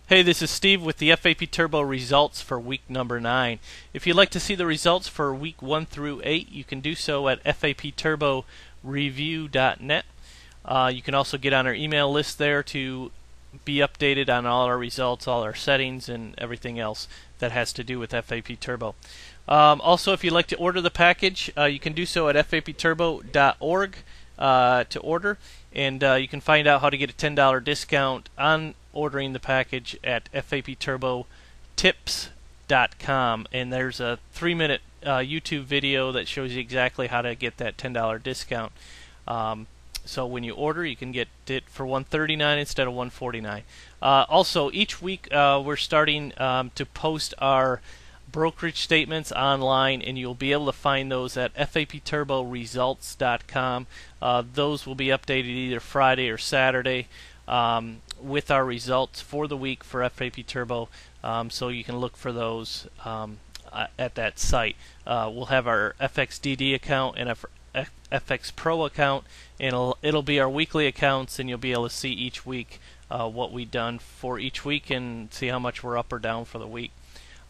Hey, this is Steve with the Fap Turbo Results for week number 9. If you'd like to see the results for week 1 through 8, you can do so at fapturboreview.net. You can also get on our email list there to be updated on all our results, all our settings, and everything else that has to do with Fap Turbo. Also, if you'd like to order the package, you can do so at fapturbo.org to order, and you can find out how to get a $10 discount on ordering the package at fapturbotips.com, and there's a 3-minute YouTube video that shows you exactly how to get that $10 discount. So when you order, you can get it for $139 instead of $149. Also, each week we're starting to post our brokerage statements online, and you'll be able to find those at fapturboresults.com. Those will be updated either Friday or Saturday with our results for the week for Fap Turbo, so you can look for those at that site. We'll have our FXDD account and FX Pro account, and it'll be our weekly accounts, and you'll be able to see each week what we've done for each week and see how much we're up or down for the week.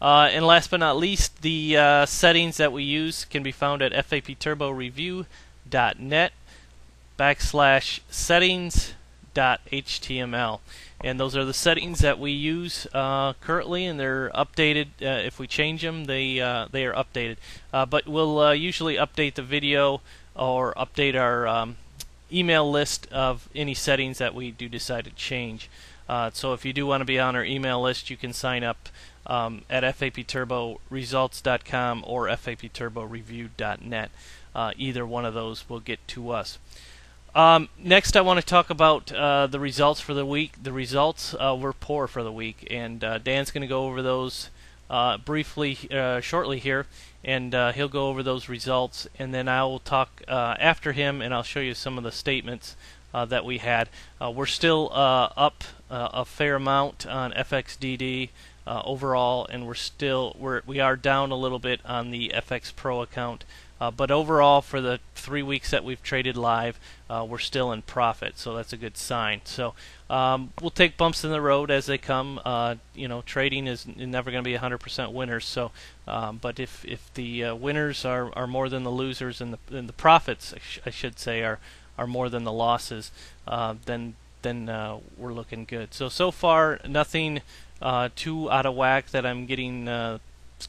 And last but not least, the settings that we use can be found at fapturboreview.net/settings.html, and those are the settings that we use currently, and they're updated. If we change them, they are updated. But we'll usually update the video or update our email list of any settings that we do decide to change. So if you do want to be on our email list, you can sign up at fapturboresults.com or fapturboreview.net. Either one of those will get to us. Next, I want to talk about the results for the week. The results were poor for the week, and Dan's going to go over those briefly shortly here, and he'll go over those results, and then I will talk after him, and I'll show you some of the statements that we had. We're still up a fair amount on FXDD overall, and we are down a little bit on the FX Pro account. But overall, for the 3 weeks that we've traded live, we're still in profit, so that's a good sign. So we'll take bumps in the road as they come. Trading is never going to be 100% winners. So, but if the winners are more than the losers, and the profits, I should say, are more than the losses, then we're looking good. So far, nothing too out of whack that I'm getting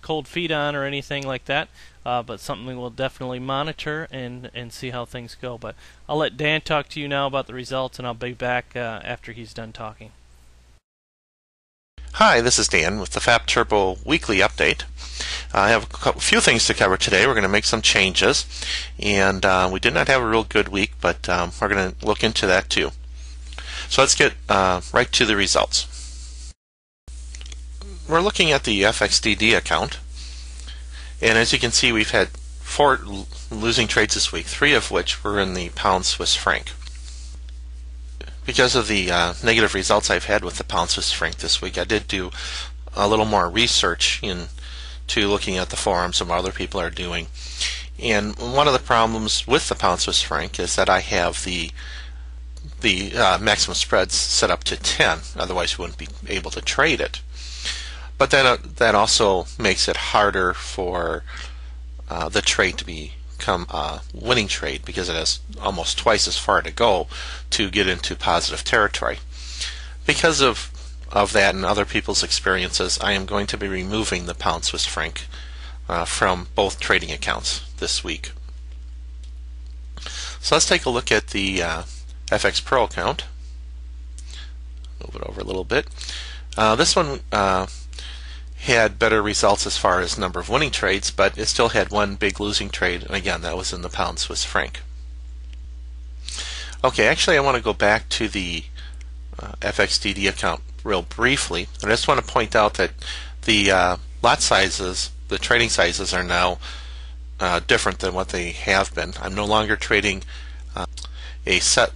cold feet on or anything like that, but something we'll definitely monitor and see how things go. But I'll let Dan talk to you now about the results, and I'll be back after he's done talking. Hi, this is Dan with the Fap Turbo Weekly Update. I have a few things to cover today. We're going to make some changes, and we did not have a real good week, but we're going to look into that too. So let's get right to the results. We're looking at the FXDD account, and as you can see, we've had 4 losing trades this week, 3 of which were in the pound Swiss franc. Because of the negative results I've had with the pound Swiss franc this week, I did do a little more research into looking at the forums and what other people are doing. And one of the problems with the pound Swiss franc is that I have the maximum spreads set up to 10, otherwise we wouldn't be able to trade it. But that also makes it harder for the trade to become a winning trade, because it has almost twice as far to go to get into positive territory. Because of that and other people's experiences, I am going to be removing the pound Swiss franc from both trading accounts this week. So let's take a look at the FX Pro account. Move it over a little bit. This one had better results as far as number of winning trades, but it still had one big losing trade, and again, that was in the pound Swiss franc. Okay, actually I want to go back to the FXDD account real briefly, and I just want to point out that the lot sizes, the trading sizes, are now different than what they have been. I'm no longer trading a set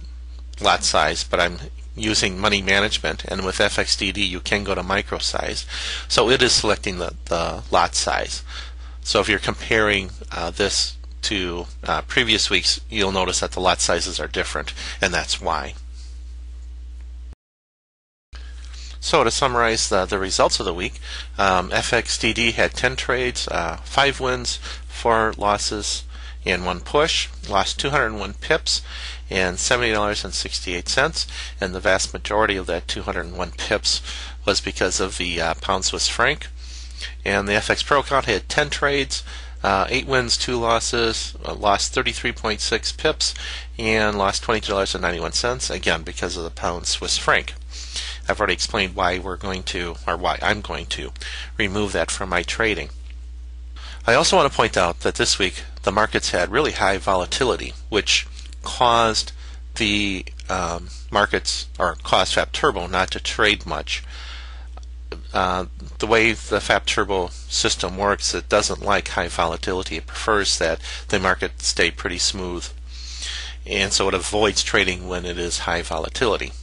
lot size, but I'm using money management, and with FXDD you can go to micro size, so it is selecting the lot size. So if you're comparing this to previous weeks, you'll notice that the lot sizes are different, and that's why. So to summarize the results of the week, FXDD had 10 trades, 5 wins, 4 losses, and 1 push. Lost 201 pips and $70.68, and the vast majority of that 201 pips was because of the pound Swiss franc. And the FX Pro account had 10 trades, 8 wins, 2 losses, lost 33.6 pips, and lost $22.91, again because of the pound Swiss franc. I've already explained why I'm going to remove that from my trading. I also want to point out that this week the markets had really high volatility, which caused the markets, or caused Fap Turbo not to trade much. The way the Fap Turbo system works, it doesn't like high volatility. It prefers that the market stay pretty smooth, and so it avoids trading when it is high volatility.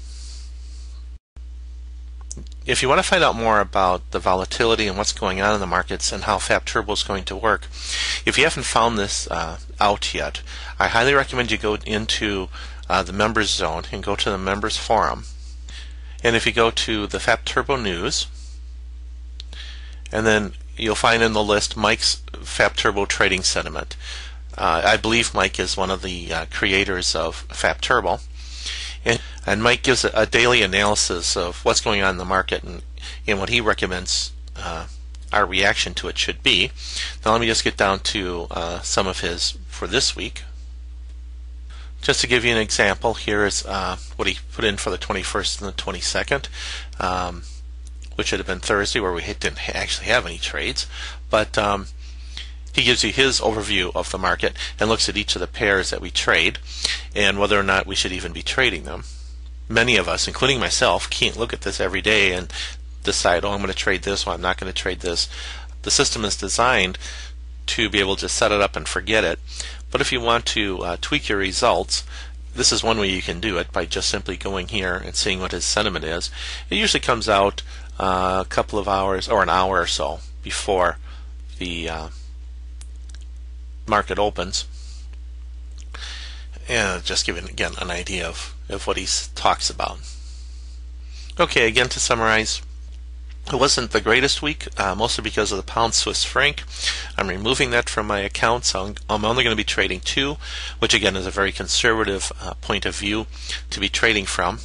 If you want to find out more about the volatility and what's going on in the markets and how Fap Turbo is going to work, if you haven't found this out yet, I highly recommend you go into the members zone and go to the members forum. And if you go to the Fap Turbo News, and then you'll find in the list Mike's Fap Turbo Trading Sentiment. I believe Mike is one of the creators of Fap Turbo. And Mike gives a daily analysis of what's going on in the market and what he recommends our reaction to it should be. Now let me just get down to some of his for this week. Just to give you an example, here is what he put in for the 21st and the 22nd, which should have been Thursday, where we didn't actually have any trades. But he gives you his overview of the market and looks at each of the pairs that we trade and whether or not we should even be trading them. Many of us, including myself, can't look at this every day and decide, oh, I'm going to trade this, or I'm not going to trade this. The system is designed to be able to set it up and forget it. But if you want to tweak your results, this is one way you can do it, by just simply going here and seeing what his sentiment is. It usually comes out a couple of hours or an hour or so before the market opens, and just giving again an idea of what he talks about. Okay, again to summarize, it wasn't the greatest week, mostly because of the pound Swiss franc. I'm removing that from my account, so I'm only going to be trading 2, which again is a very conservative point of view to be trading from.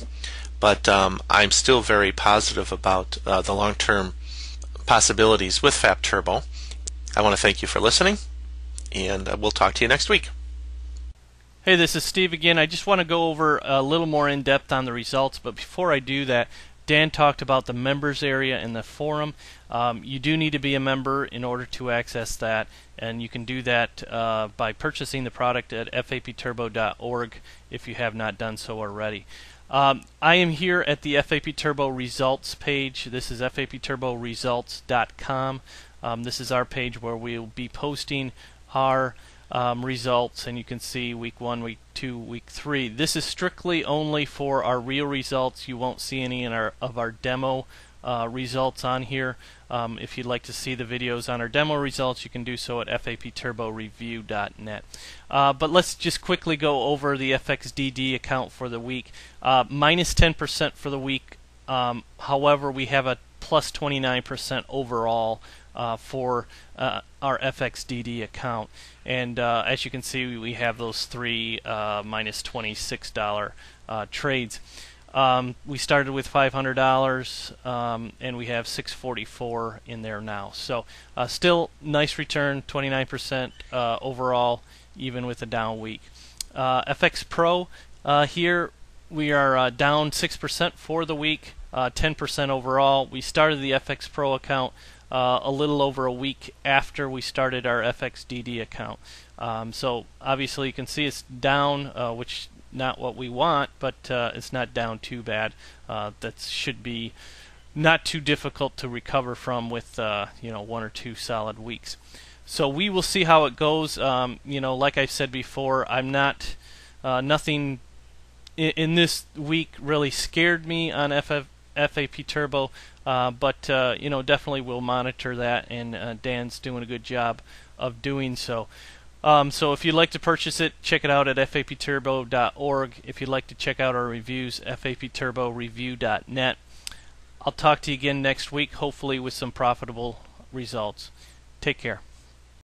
But I'm still very positive about the long-term possibilities with Fap Turbo. I want to thank you for listening, and we'll talk to you next week. Hey, this is Steve again. I just want to go over a little more in depth on the results, but before I do that, Dan talked about the members area in the forum. You do need to be a member in order to access that, and you can do that by purchasing the product at fapturbo.org if you have not done so already. I am here at the Fap Turbo Results page. This is fapturboresults.com. This is our page where we'll be posting our results, and you can see week 1, week 2, week 3. This is strictly only for our real results. You won't see any of our demo results on here. If you'd like to see the videos on our demo results, you can do so at fapturboreview.net. But let's just quickly go over the FXDD account for the week. Minus 10% for the week. However, we have a plus 29% overall for our FXDD account. And as you can see, we have those 3 minus $26 trades. We started with $500, and we have $644 in there now. So still nice return, 29% overall, even with a down week. FX Pro, here we are down 6% for the week, 10% overall. We started the FX Pro account a little over a week after we started our FXDD account. So obviously you can see it's down, which not what we want, but it's not down too bad. That should be not too difficult to recover from with 1 or 2 solid weeks. So we will see how it goes. Like I said before, I'm not nothing in this week really scared me on Fap Turbo, but definitely we'll monitor that, and Dan's doing a good job of doing so. So if you'd like to purchase it, check it out at fapturbo.org. If you'd like to check out our reviews, fapturboreview.net. I'll talk to you again next week, hopefully with some profitable results. Take care.